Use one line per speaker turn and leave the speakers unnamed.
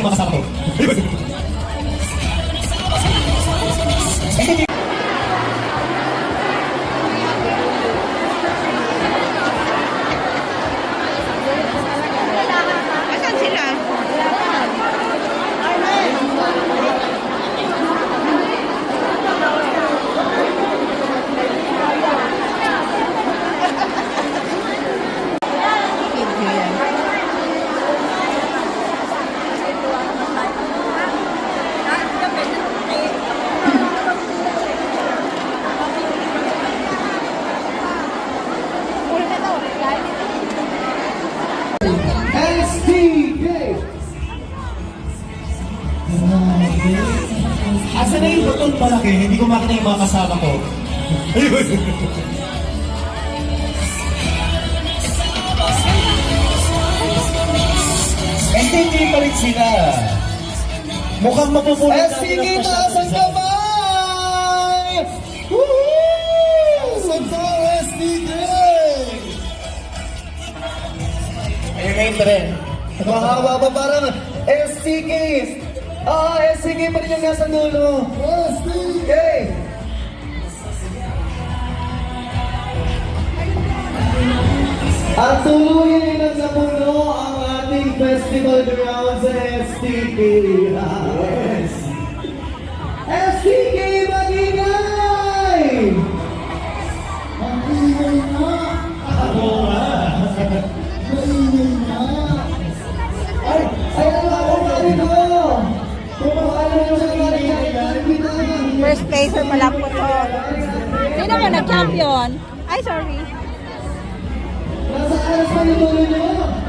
yung mga kasama ko.
Asan sila?
STK!
Asa na yung butong malaki? Hindi ko makita yung mga kasama ko. STK pa rin sila. Mukhang mapupulit
STK, taas ang kamay! Woohoo! Santa STK!
Ayun na yung tren.
Mahaba pa parang STK! STK pa rin yung nasa dulo. STK! At tuluyan din ang napuno ang ating festival ground sa STK. Yes! STK Magingay! Magingay na!
Ako nga.
Magingay na! Ay, ano ako dito? Kung makaalam mo sa mga
First placer pala po to. Sino ba nag-champion? Ay, sorry.
nasa alas pa yung dulo nyo?